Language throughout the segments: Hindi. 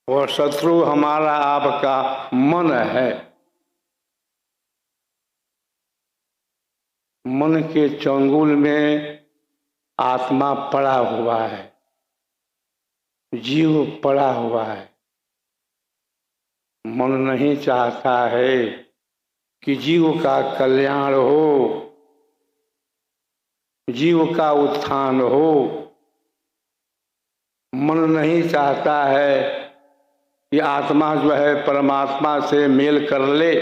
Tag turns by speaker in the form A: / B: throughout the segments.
A: वह शत्रु हमारा आपका मन है। मन के चंगुल में आत्मा पड़ा हुआ है, जीव पड़ा हुआ है। मन नहीं चाहता है कि जीव का कल्याण हो, जीव का उत्थान हो। मन नहीं चाहता है कि आत्मा जो है परमात्मा से मेल कर ले।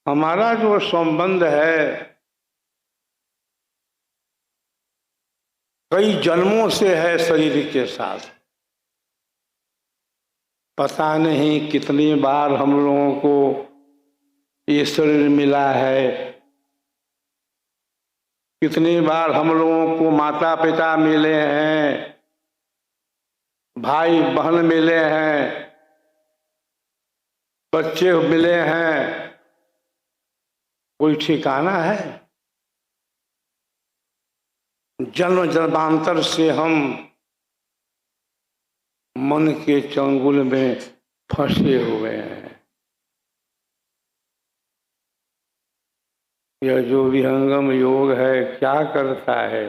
A: हमारा जो संबंध है कई जन्मों से है शरीर के साथ। पता नहीं कितनी बार हम लोगों को ये शरीर मिला है, कितनी बार हम लोगों को माता पिता मिले हैं, भाई बहन मिले हैं, बच्चे मिले हैं। कोई ठिकाना है? जन्म जन्मांतर से हम मन के चंगुल में फंसे हुए हैं। यह जो विहंगम योग है क्या करता है?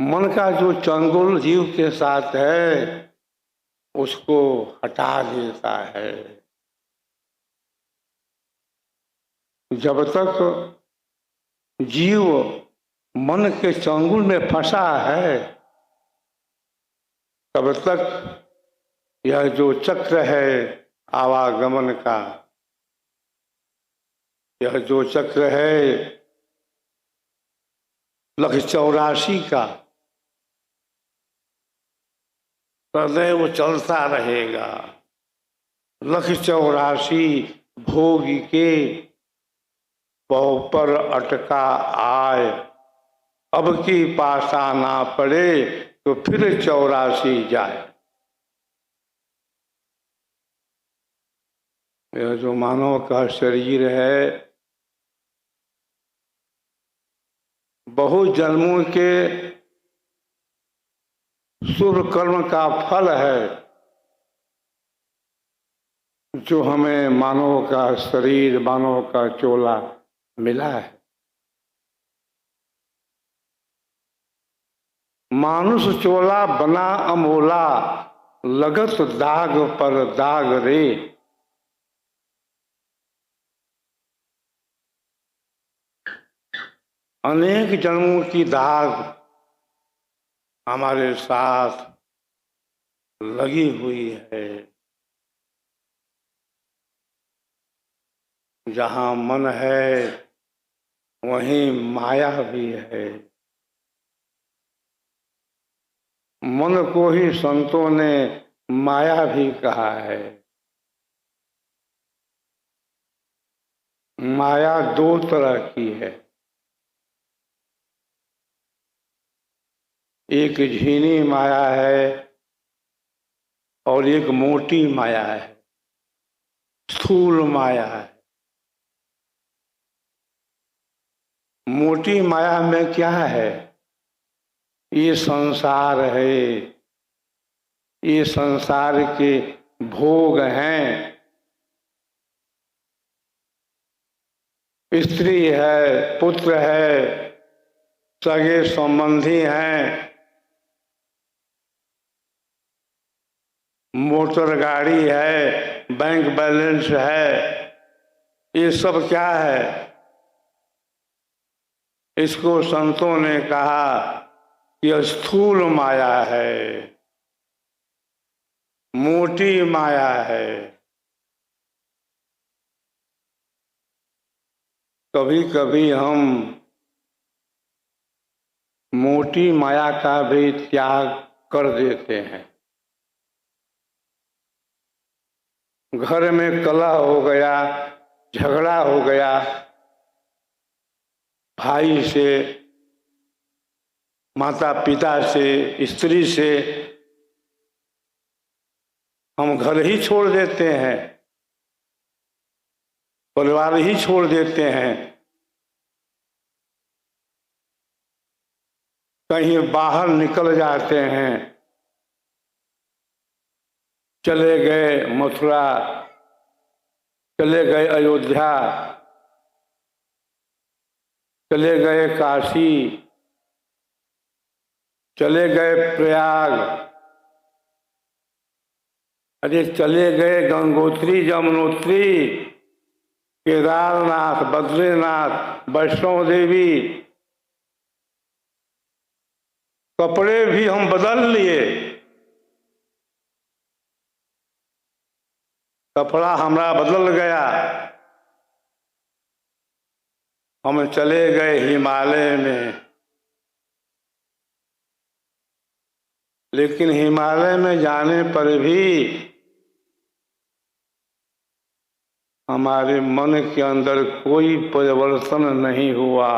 A: मन का जो चंगुल जीव के साथ है उसको हटा देता है। जब तक जीव मन के चंगुल में फंसा है तब तक यह जो चक्र है आवागमन का, यह जो चक्र है लक्ष्य 84 का, सदैव चलता रहेगा। लक्ष्य 84 भोग के पौ पर अटका आए, अब की पासा ना पड़े तो फिर 84 जाए। यह जो मानव का शरीर है बहुत जन्मों के शुभ कर्म का फल है जो हमें मानव का शरीर, मानव का चोला मिला है। मानुष चोला बना अमोला, लगत दाग पर दाग रे। अनेक जन्मों की दाग हमारे साथ लगी हुई है। जहाँ मन है वहीं माया भी है। मन को ही संतों ने माया भी कहा है। माया दो तरह की है, एक झीनी माया है और एक मोटी माया है, स्थूल माया है। मोटी माया में क्या है? ये संसार है, ये संसार के भोग हैं। स्त्री है, पुत्र है, सगे संबंधी हैं, मोटर गाड़ी है, बैंक बैलेंस है। ये सब क्या है? इसको संतों ने कहा यह स्थूल माया है, मोटी माया है। कभी कभी हम मोटी माया का भी त्याग कर देते हैं। घर में कलह हो गया, झगड़ा हो गया, भाई से, माता पिता से, स्त्री से, हम घर ही छोड़ देते हैं, परिवार ही छोड़ देते हैं। कहीं बाहर निकल जाते हैं, चले गए मथुरा, चले गए अयोध्या, चले गए काशी, चले गए प्रयाग, अरे चले गए गंगोत्री, यमुनोत्री, केदारनाथ, बद्रीनाथ, वैष्णो देवी। कपड़े भी हम बदल लिए, कपड़ा हमारा बदल गया, हम चले गए हिमालय में। लेकिन हिमालय में जाने पर भी हमारे मन के अंदर कोई परिवर्तन नहीं हुआ।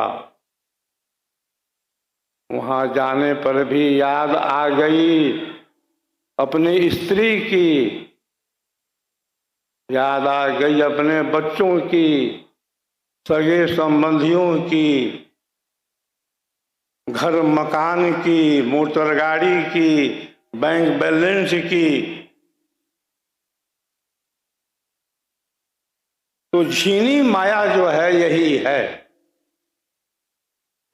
A: वहां जाने पर भी याद आ गई अपनी स्त्री की, याद आ गई अपने बच्चों की, सगे संबंधियों की, घर मकान की, मोटर गाड़ी की, बैंक बैलेंस की। तो झीनी माया जो है यही है।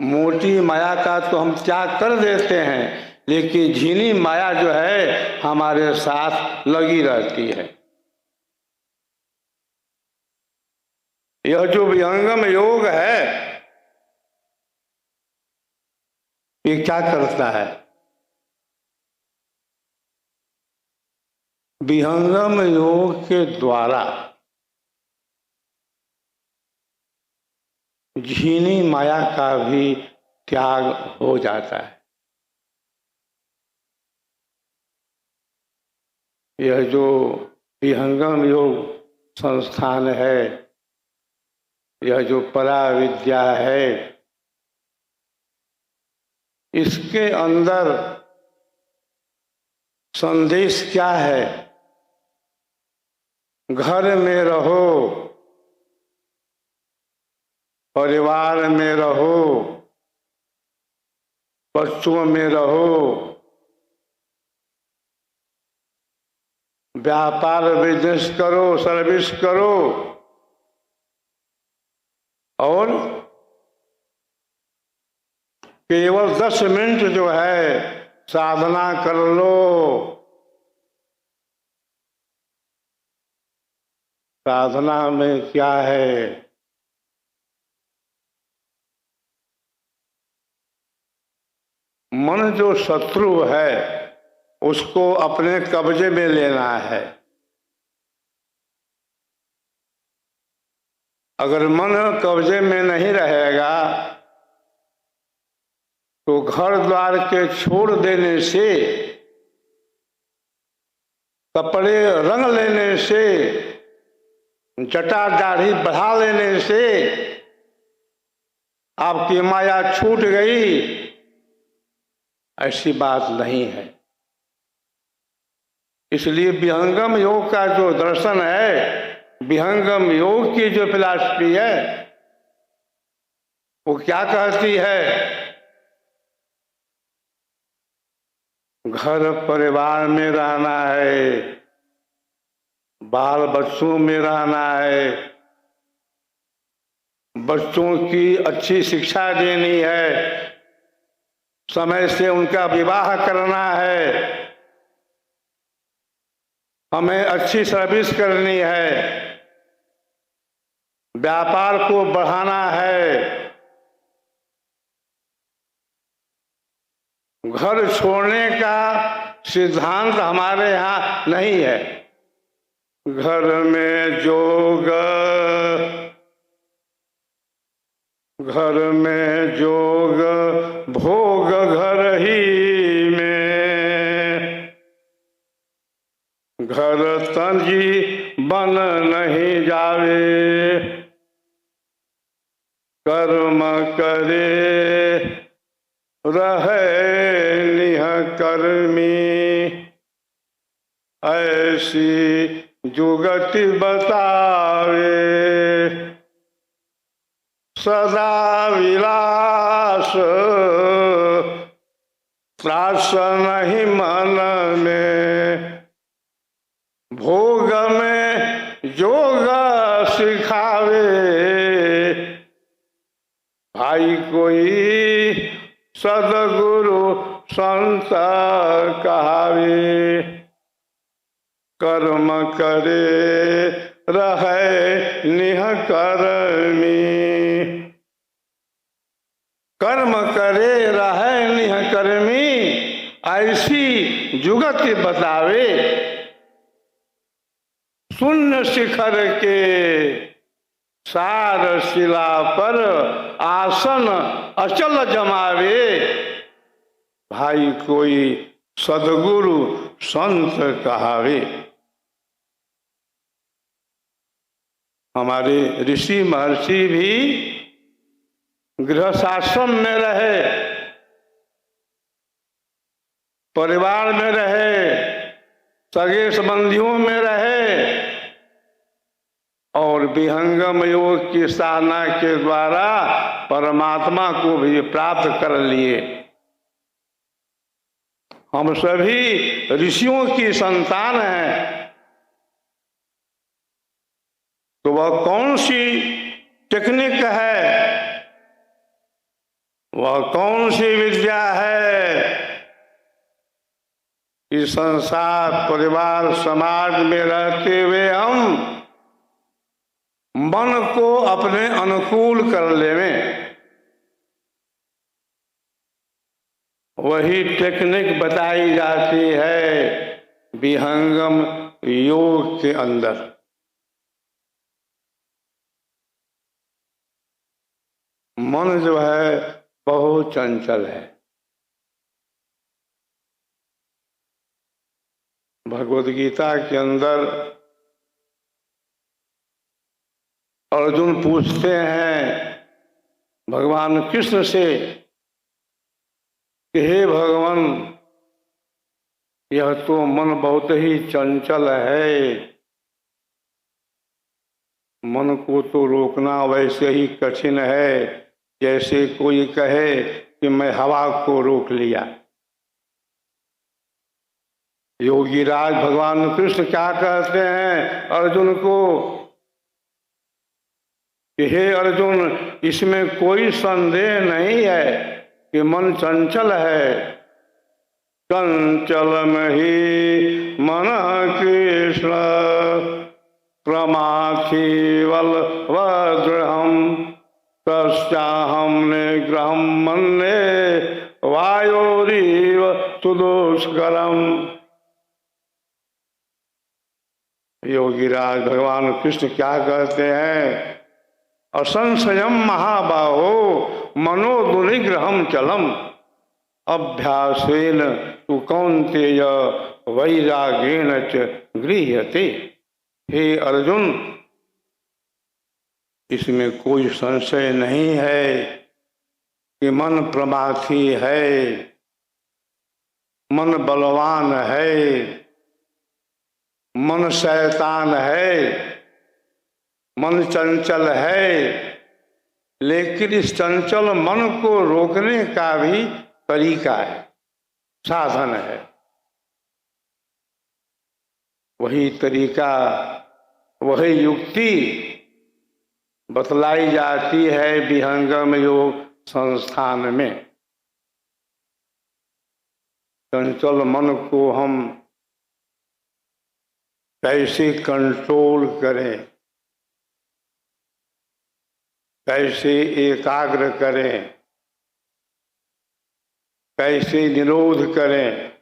A: मोटी माया का तो हम त्याग कर देते हैं, लेकिन झीनी माया जो है हमारे साथ लगी रहती है। यह जो विहंगम योग है, ये क्या करता है? विहंगम योग के द्वारा झीनी माया का भी त्याग हो जाता है। यह जो विहंगम योग संस्थान है, यह जो पराविद्या है, इसके अंदर संदेश क्या है? घर में रहो, परिवार में रहो, बच्चों में रहो, व्यापार बिजनेस करो, सर्विस करो, और केवल 10 मिनट जो है साधना कर लो। साधना में क्या है? मन जो शत्रु है उसको अपने कब्जे में लेना है। अगर मन कब्जे में नहीं रहेगा तो घर द्वार के छोड़ देने से, कपड़े रंग लेने से, जटा दाढ़ी बढ़ा लेने से आपकी माया छूट गई, ऐसी बात नहीं है। इसलिए विहंगम योग का जो दर्शन है, विहंगम योग की जो फिलॉसफी है, वो क्या कहती है? घर परिवार में रहना है, बाल बच्चों में रहना है, बच्चों की अच्छी शिक्षा देनी है, समय से उनका विवाह करना है, हमें अच्छी सर्विस करनी है, व्यापार को बढ़ाना है। घर छोड़ने का सिद्धांत हमारे यहाँ नहीं है। घर में जोग, घर में जोग, भोग घर ही में, घर तंजी बन नहीं जावे, कर्म करे रहे निह कर्मी, ऐसी जुगति बतावे, सदा विलास त्रास नहीं मन में, भोग में योग सिखावे, भाई कोई सदगुरु संत कहावे। कर्म करे रहे निहकर्मी, कर्म करे रहे निहकर्मी, ऐसी जुगत बतावे। शून्य शिखर के सार शिला पर आसन अचल जमावे, भाई कोई सदगुरु संत कहावे। हमारे ऋषि महर्षि भी गृहस्थाश्रम में रहे, परिवार में रहे, सगे संबंधियों में रहे और विहंगम योग की साधना के द्वारा परमात्मा को भी प्राप्त कर लिए। हम सभी ऋषियों की संतान हैं। तो वह कौन सी टेक्निक है, वह कौन सी विद्या है कि संसार परिवार समाज में रहते हुए हम मन को अपने अनुकूल कर लेवें। वही टेक्निक बताई जाती है विहंगम योग के अंदर। मन जो है बहुत चंचल है। भगवद गीता के अंदर अर्जुन पूछते हैं भगवान कृष्ण से कि हे भगवान, यह तो मन बहुत ही चंचल है, मन को तो रोकना वैसे ही कठिन है जैसे कोई कहे कि मैं हवा को रोक लिया। योगीराज भगवान कृष्ण क्या कहते हैं अर्जुन को कि हे अर्जुन, इसमें कोई संदेह नहीं है कि मन चंचल है। चंचलम ही मन कृष्ण प्रमाथीवल वदृढ़म् तस्याहं निग्रहं मन्ये वायोरीव सुदुष्करम्। योगीराज भगवान कृष्ण क्या कहते हैं, असंशयम महाबाहो मनो दुर्निग्रहम चलम अभ्यासेन तु कौन्तेय वैरागेण च गृह्यते। हे अर्जुन, इसमें कोई संशय नहीं है कि मन प्रमाथी है, मन बलवान है, मन शैतान है, मन चंचल है, लेकिन इस चंचल मन को रोकने का भी तरीका है, साधन है। वही तरीका, वही युक्ति बतलाई जाती है विहंगम योग संस्थान में। चंचल मन को हम कैसे कंट्रोल करें, कैसे एकाग्र करें, कैसे निरोध करें,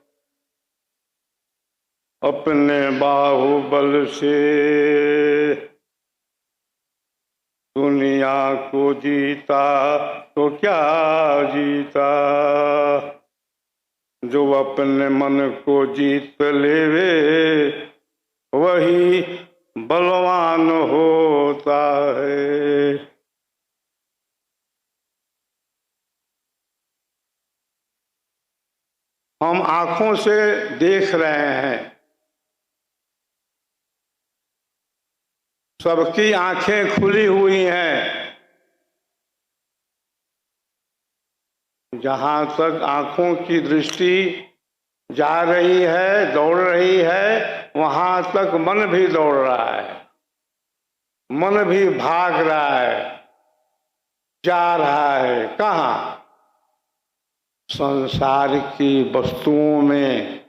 A: अपने बाहुबल से दुनिया को जीता तो क्या जीता, जो अपने मन को जीत लेवे वही बलवान होता है। हम आंखों से देख रहे हैं, सबकी आंखें खुली हुई हैं, जहाँ तक आँखों की दृष्टि जा रही है, दौड़ रही है, वहाँ तक मन भी दौड़ रहा है, मन भी भाग रहा है, जा रहा है। कहाँ? संसार की वस्तुओं में,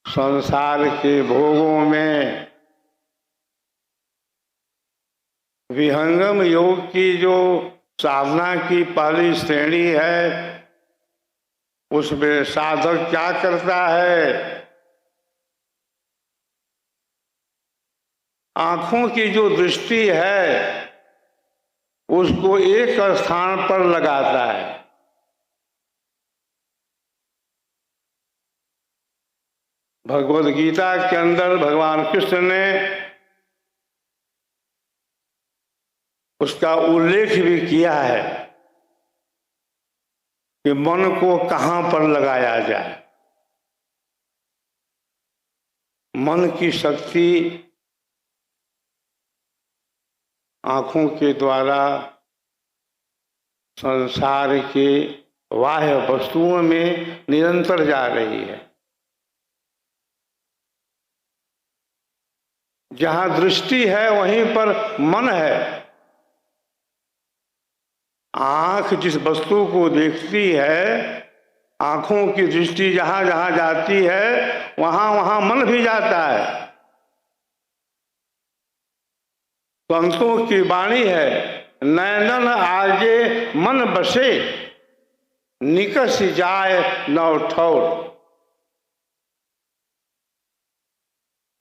A: संसार के भोगों में। विहंगम योग की जो साधना की पहली श्रेणी है, उसमें साधक क्या करता है? आंखों की जो दृष्टि है उसको एक स्थान पर लगाता है। भगवद गीता के अंदर भगवान कृष्ण ने उसका उल्लेख भी किया है कि मन को कहां पर लगाया जाए। मन की शक्ति आंखों के द्वारा संसार के बाह्य वस्तुओं में निरंतर जा रही है। जहां दृष्टि है वहीं पर मन है। आंख जिस वस्तु को देखती है, आंखों की दृष्टि जहां जहां जाती है वहां वहां मन भी जाता है। संतों की वाणी है, नैनन आगे मन बसे, निकस जाए नौ ठौर।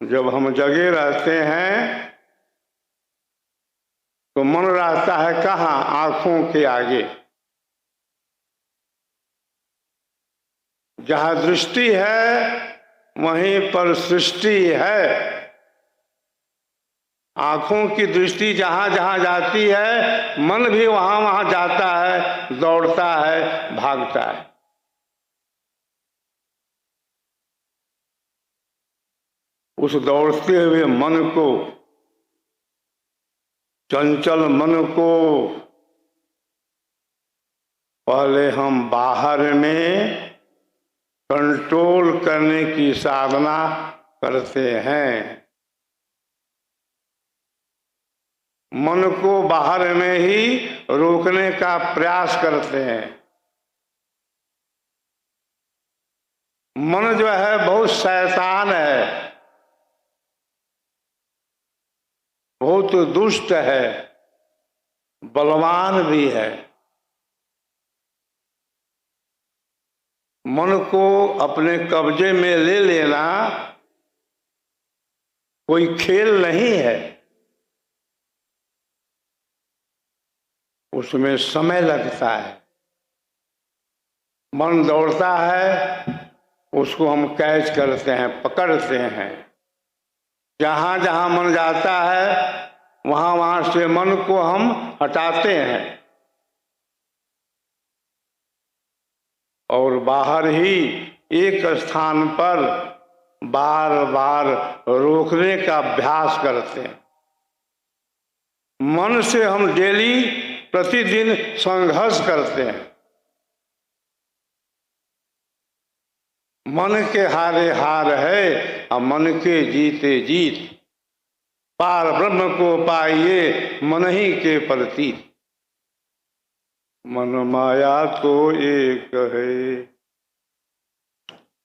A: जब हम जगे रहते हैं तो मन रहता है कहाँ? आंखों के आगे। जहाँ दृष्टि है वहीं पर सृष्टि है। आंखों की दृष्टि जहाँ जहाँ जाती है मन भी वहाँ वहाँ जाता है, दौड़ता है, भागता है। उस दौड़ते हुए मन को, चंचल मन को पहले हम बाहर में कंट्रोल करने की साधना करते हैं। मन को बाहर में ही रोकने का प्रयास करते हैं। मन जो है बहुत शैतान है, बहुत दुष्ट है, बलवान भी है। मन को अपने कब्जे में ले लेना कोई खेल नहीं है। उसमें समय लगता है। मन दौड़ता है, उसको हम कैच करते हैं, पकड़ते हैं। जहाँ जहाँ मन जाता है वहाँ वहाँ से मन को हम हटाते हैं और बाहर ही एक स्थान पर बार बार रोकने का अभ्यास करते हैं। मन से हम डेली प्रतिदिन संघर्ष करते हैं। मन के हारे हार है और मन के जीते जीत। पार ब्रह्म को पाइए मन ही के प्रतीत। मन माया तो एक है,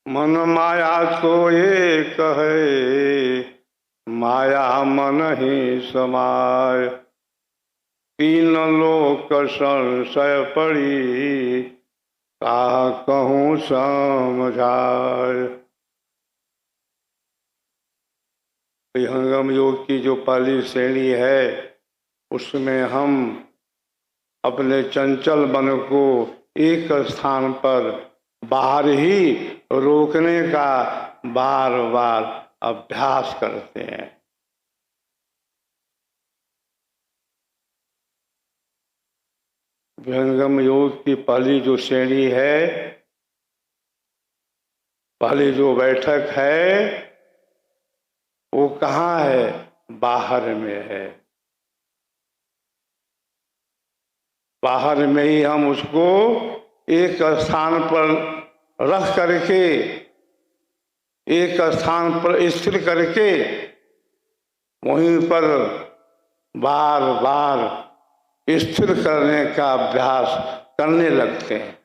A: मन माया तो एक है, माया मन ही समाय। तीन लोक संशय पड़ी, कहा कहूँ समझाए। विहंगम योग की जो पहली श्रेणी है उसमें हम अपने चंचल मन को एक स्थान पर बाहर ही रोकने का बार बार अभ्यास करते हैं। विहंगम योग की पहली जो श्रेणी है, पहली जो बैठक है, वो कहाँ है? बाहर में है। बाहर में ही हम उसको एक स्थान पर रख करके, एक स्थान पर स्थिर करके वहीं पर बार बार स्थिर करने का अभ्यास करने लगते हैं।